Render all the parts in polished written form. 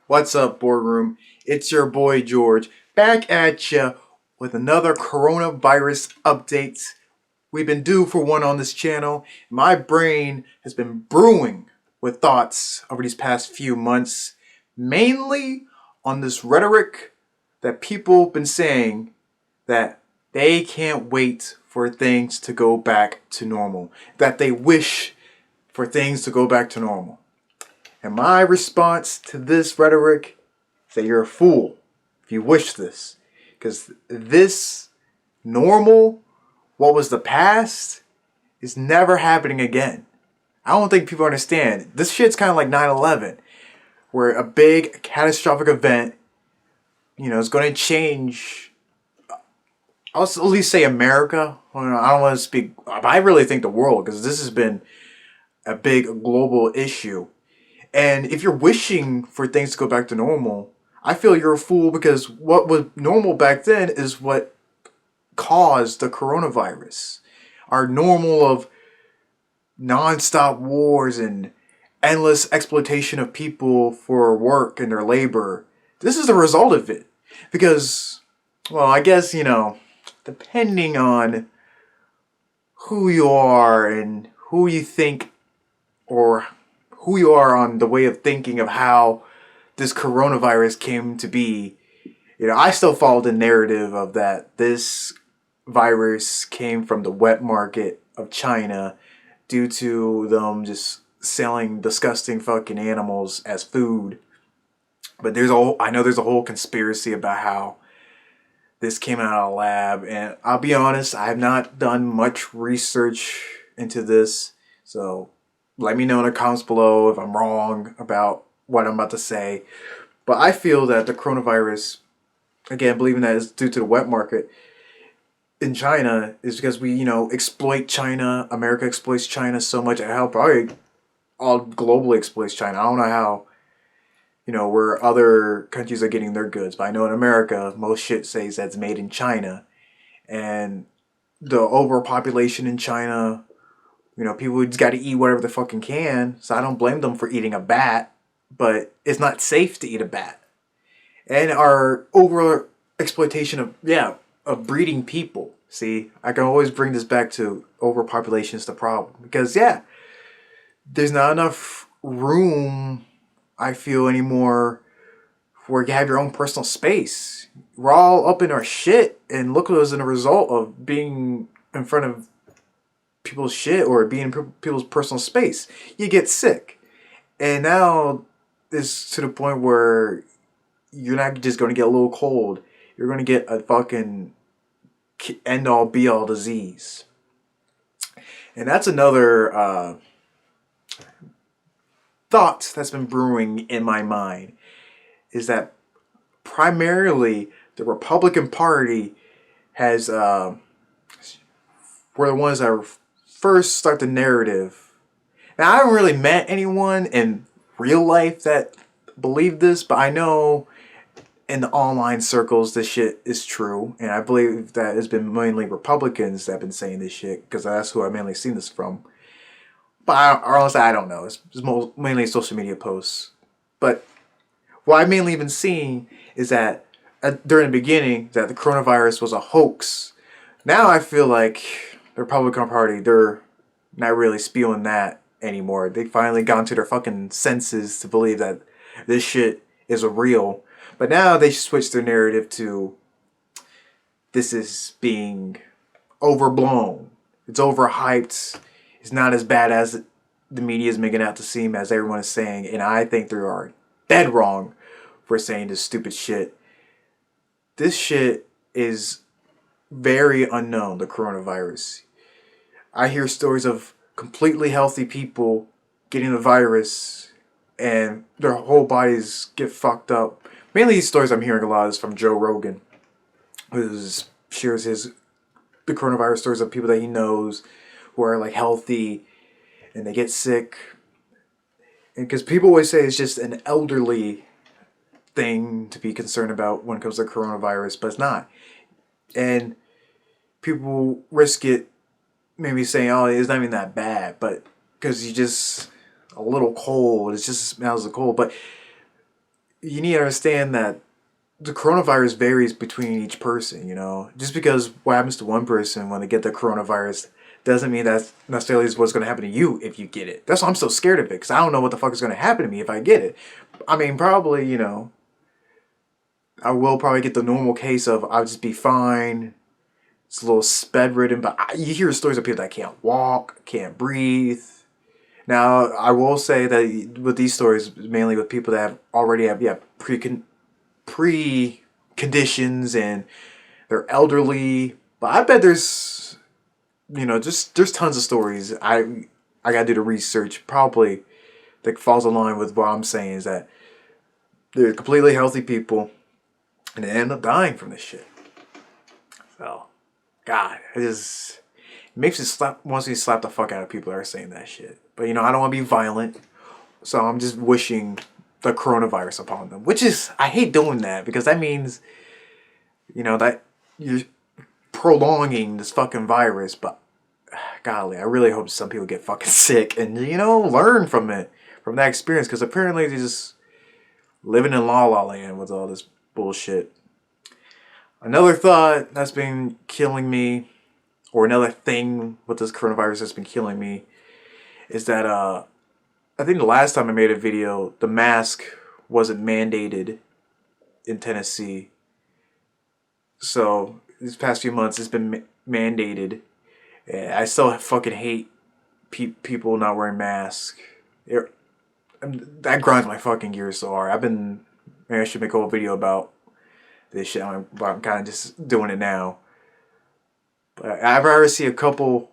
What's up, BoredRoom? It's your boy George, back at ya with another coronavirus update. We've been due for one on this channel. My brain has been brewing with thoughts over these past few months, mainly on this rhetoric that people have been saying that they can't wait for things to go back to normal, that they wish for things to go back to normal. And my response to this rhetoric is that you're a fool if you wish this. Because this normal, what was the past, is never happening again. I don't think people understand. This shit's kind of like 9/11, where a big catastrophic event, is going to change. I'll at least say America. I don't want to speak, but I really think the world, because this has been a big global issue. And if you're wishing for things to go back to normal, I feel you're a fool, because what was normal back then is what caused the coronavirus. Our normal of non-stop wars and endless exploitation of people for work and their labor. This is the result of it. Because, well, I guess, depending on who you are and who you think, or who you are on the way of thinking of how this coronavirus came to be, I still follow the narrative of that this virus came from the wet market of China due to them just selling disgusting fucking animals as food. But I know there's a whole conspiracy about how this came out of a lab, and I'll be honest, I have not done much research into this, so let me know in the comments below if I'm wrong about what I'm about to say. But I feel that the coronavirus, again, believing that is due to the wet market in China, is because we, exploit China. America exploits China so much, and how probably all globally exploits China. I don't know how, where other countries are getting their goods, but I know in America, most shit says that's made in China. And the overpopulation in China, people just got to eat whatever they fucking can. So I don't blame them for eating a bat, but it's not safe to eat a bat. And our over exploitation of breeding people. See, I can always bring this back to overpopulation is the problem. Because, there's not enough room, I feel, anymore where you have your own personal space. We're all up in our shit, and look what was in a result of being in front of people's shit or being in people's personal space. You get sick. And now it's to the point where you're not just going to get a little cold. You're going to get a fucking end-all be-all disease. And that's another thought that's been brewing in my mind, is that primarily the Republican Party has were the ones that first start the narrative. Now, I haven't really met anyone in real life that believed this, but I know in the online circles this shit is true, and I believe that it's been mainly Republicans that have been saying this shit, because that's who I've mainly seen this from. But honestly, I don't know. It's mainly social media posts. But what I've mainly been seeing is that during the beginning, that the coronavirus was a hoax. Now I feel like the Republican Party, they're not really spewing that anymore. They finally gone to their fucking senses to believe that this shit is real. But now they switched their narrative to this is being overblown. It's overhyped. It's not as bad as the media is making it out to seem, as everyone is saying. And I think they are dead wrong for saying this stupid shit. This shit is very unknown, the coronavirus. I hear stories of completely healthy people getting the virus and their whole bodies get fucked up. Mainly these stories I'm hearing a lot is from Joe Rogan, who shares the coronavirus stories of people that he knows who are like healthy and they get sick. And because people always say it's just an elderly thing to be concerned about when it comes to coronavirus, but it's not. And people risk it maybe saying, oh, it's not even that bad, but because you just a little cold, it just smells of cold. But you need to understand that the coronavirus varies between each person, you know? Just because what happens to one person when they get the coronavirus doesn't mean that's necessarily is what's going to happen to you if you get it. That's why I'm so scared of it, because I don't know what the fuck is going to happen to me if I get it. I mean, probably, you know, I will probably get the normal case of I'll just be fine. It's a little bedridden, but you hear stories of people that can't walk, can't breathe. Now, I will say that with these stories, mainly with people that have already have pre conditions and they're elderly. But I bet there's, you know, just there's tons of stories. I gotta do the research. Probably that falls in line with what I'm saying is that they're completely healthy people and they end up dying from this shit. So, God, it makes me wants me to slap the fuck out of people that are saying that shit. But you know, I don't want to be violent, so I'm just wishing the coronavirus upon them. Which is, I hate doing that because that means, you know, that you're prolonging this fucking virus. But golly, I really hope some people get fucking sick and, you know, learn from it, from that experience, because apparently they're just living in la la land with all this bullshit. Another thought that's been killing me, or another thing with this coronavirus that's been killing me, is that I think the last time I made a video, the mask wasn't mandated in Tennessee. So these past few months, it's been mandated. I still fucking hate people not wearing masks. That grinds my fucking gears so hard. Maybe I should make a whole video about this shit. I'm kind of just doing it now. But I've ever see a couple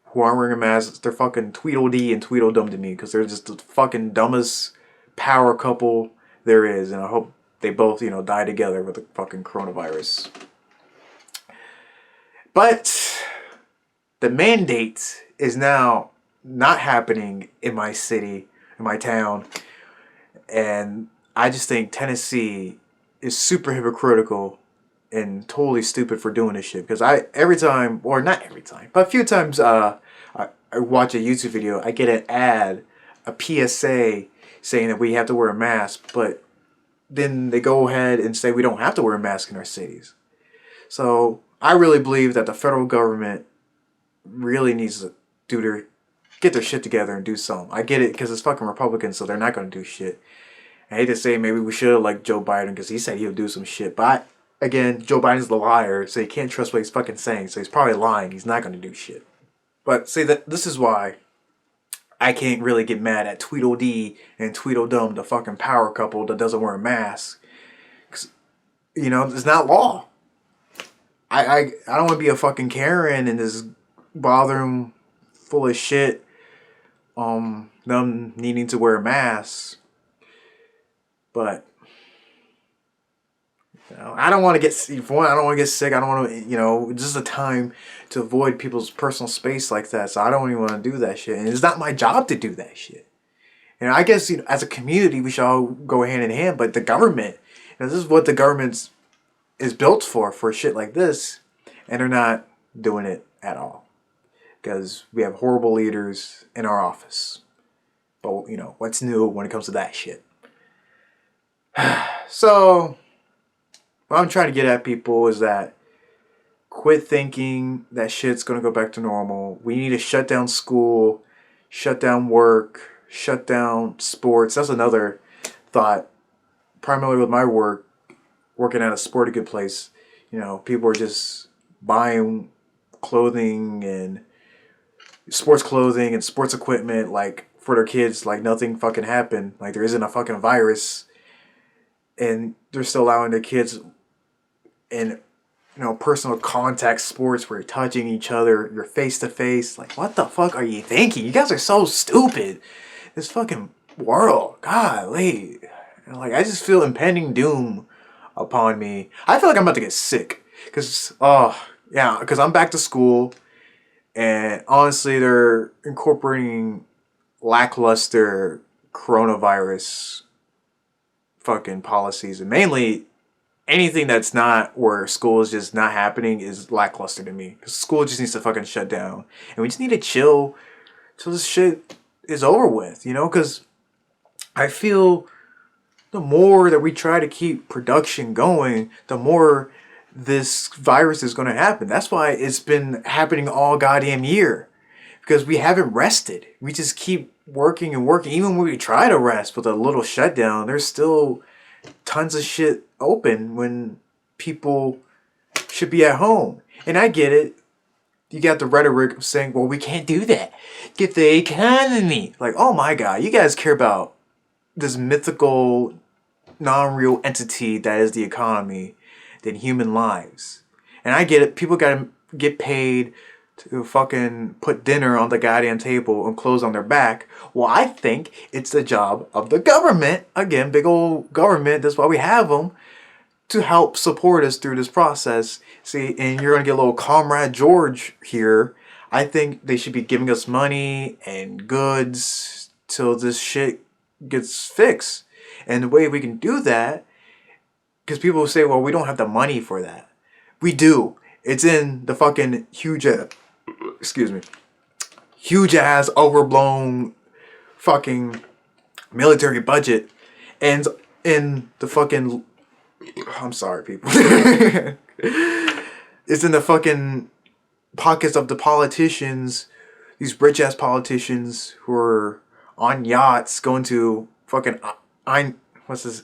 who aren't wearing a mask, they're fucking Tweedledee and Tweedledum to me because they're just the fucking dumbest power couple there is. And I hope they both, you know, die together with the fucking coronavirus. But the mandate is now not happening in my city, in my town. And I just think Tennessee is super hypocritical and totally stupid for doing this shit. Because every time, or not every time, but a few times I watch a YouTube video, I get an ad, a PSA saying that we have to wear a mask, but then they go ahead and say we don't have to wear a mask in our cities. So I really believe that the federal government really needs to get their shit together and do something. I get it because it's fucking Republicans, so they're not going to do shit. I hate to say maybe we should have liked Joe Biden because he said he would do some shit. But again, Joe Biden's the liar, so you can't trust what he's fucking saying. So he's probably lying. He's not going to do shit. But see, this is why I can't really get mad at Tweedledee and Tweedledum, the fucking power couple that doesn't wear a mask. Cause, you know, it's not law. I don't want to be a fucking Karen and just bother them full of shit. Them needing to wear a mask. But you know, I don't want to get, for one, I don't want to get sick. I don't want to, you know, this is a time to avoid people's personal space like that. So I don't even want to do that shit. And it's not my job to do that shit. And I guess, you know, as a community, we should all go hand in hand. But the government, you know, this is what the government is built for shit like this. And they're not doing it at all. Because we have horrible leaders in our office. But, you know, what's new when it comes to that shit? So, what I'm trying to get at people is that quit thinking that shit's going to go back to normal. We need to shut down school, shut down work, shut down sports. That's another thought. Primarily with my work, working at a sporting good place, you know, people are just buying clothing and sports clothing and sports equipment like for their kids like nothing fucking happened. Like there isn't a fucking virus. And they're still allowing their kids in, you know, personal contact sports where you're touching each other, you're face to face. Like, what the fuck are you thinking? You guys are so stupid. This fucking world, golly. And like, I just feel impending doom upon me. I feel like I'm about to get sick. Because, because I'm back to school. And honestly, they're incorporating lackluster coronavirus fucking policies, and mainly anything that's not where school is just not happening is lackluster to me. School just needs to fucking shut down, and we just need to chill till this shit is over with, you know? Because I feel the more that we try to keep production going, the more this virus is going to happen. That's why it's been happening all goddamn year. Because we haven't rested. We just keep working and working. Even when we try to rest with a little shutdown, there's still tons of shit open when people should be at home. And I get it. You got the rhetoric of saying, well, we can't do that. Get the economy. Like, oh my God, you guys care about this mythical, non-real entity that is the economy than human lives. And I get it. People gotta get paid to fucking put dinner on the goddamn table and clothes on their back. Well, I think it's the job of the government, again, big old government, that's why we have them, to help support us through this process. See, and you're going to get a little Comrade George here. I think they should be giving us money and goods till this shit gets fixed. And the way we can do that, because people will say, well, we don't have the money for that. We do. It's in the fucking huge ass overblown fucking military budget, and in the fucking, I'm sorry people, it's in the fucking pockets of the politicians, these rich ass politicians who are on yachts going to fucking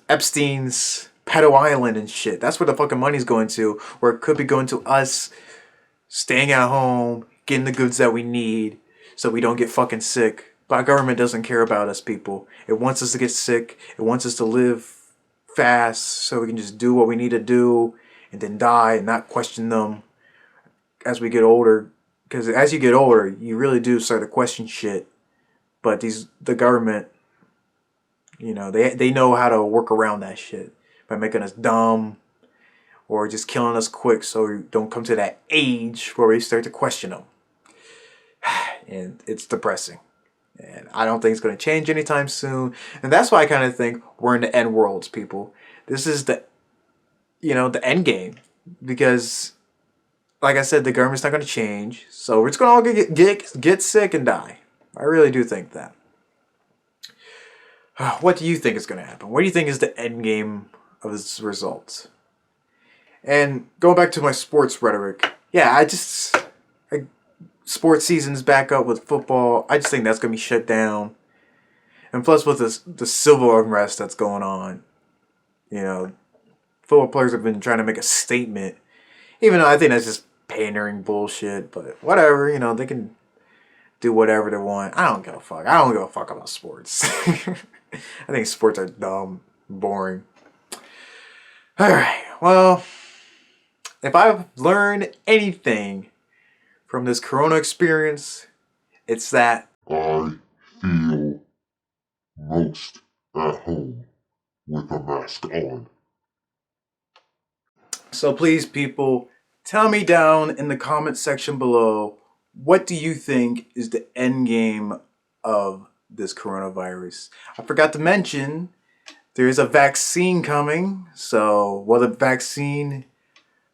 Epstein's pedo island and shit. That's where the fucking money's going to, or it could be going to us staying at home, getting the goods that we need so we don't get fucking sick. But our government doesn't care about us, people. It wants us to get sick. It wants us to live fast so we can just do what we need to do and then die and not question them as we get older. Because as you get older, you really do start to question shit. But the government, you know, they know how to work around that shit by making us dumb or just killing us quick so we don't come to that age where we start to question them. And it's depressing. And I don't think it's going to change anytime soon. And that's why I kind of think we're in the end worlds, people. This is the end game. Because, like I said, the government's not going to change. So we're just going to all get sick and die. I really do think that. What do you think is going to happen? What do you think is the end game of this result? And going back to my sports rhetoric. Yeah, sports season's back up with football. I just think that's going to be shut down. And plus with the civil unrest that's going on, you know, football players have been trying to make a statement. Even though I think that's just pandering bullshit. But whatever, you know, they can do whatever they want. I don't give a fuck. I don't give a fuck about sports. I think sports are dumb, boring. Alright, well, if I've learned anything from this corona experience, it's that I feel most at home with a mask on. So please, people, tell me down in the comment section below, what do you think is the end game of this coronavirus? I forgot to mention, there is a vaccine coming. So will the vaccine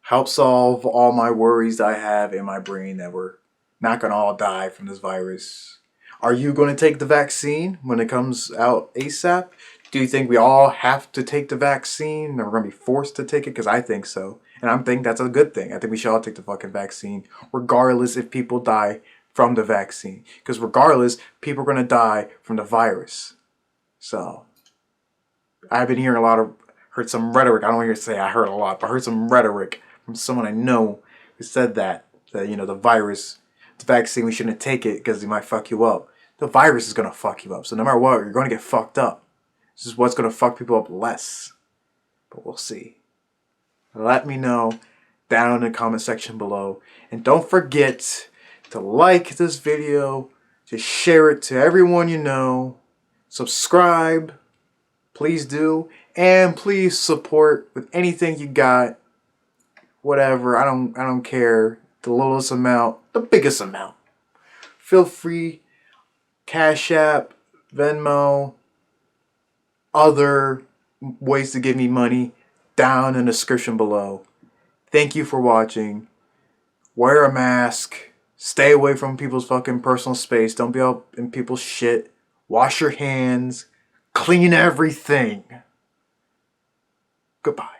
help solve all my worries that I have in my brain that we're not going to all die from this virus? Are you going to take the vaccine when it comes out ASAP? Do you think we all have to take the vaccine and we're going to be forced to take it? Because I think so. And I think that's a good thing. I think we should all take the fucking vaccine, regardless if people die from the vaccine. Because regardless, people are going to die from the virus. So, I've been hearing heard some rhetoric. I don't want to say I heard a lot, but I heard some rhetoric from someone I know who said that you know, the vaccine, we shouldn't take it because it might fuck you up. The virus is going to fuck you up. So no matter what, you're going to get fucked up. This is what's going to fuck people up less. But we'll see. Let me know down in the comment section below. And don't forget to like this video, to share it to everyone you know, subscribe, please do, and please support with anything you got, whatever, I don't care, the littlest amount, the biggest amount. Feel free, Cash App, Venmo, other ways to give me money down in the description below. Thank you for watching. Wear a mask. Stay away from people's fucking personal space. Don't be up in people's shit. Wash your hands. Clean everything. Goodbye.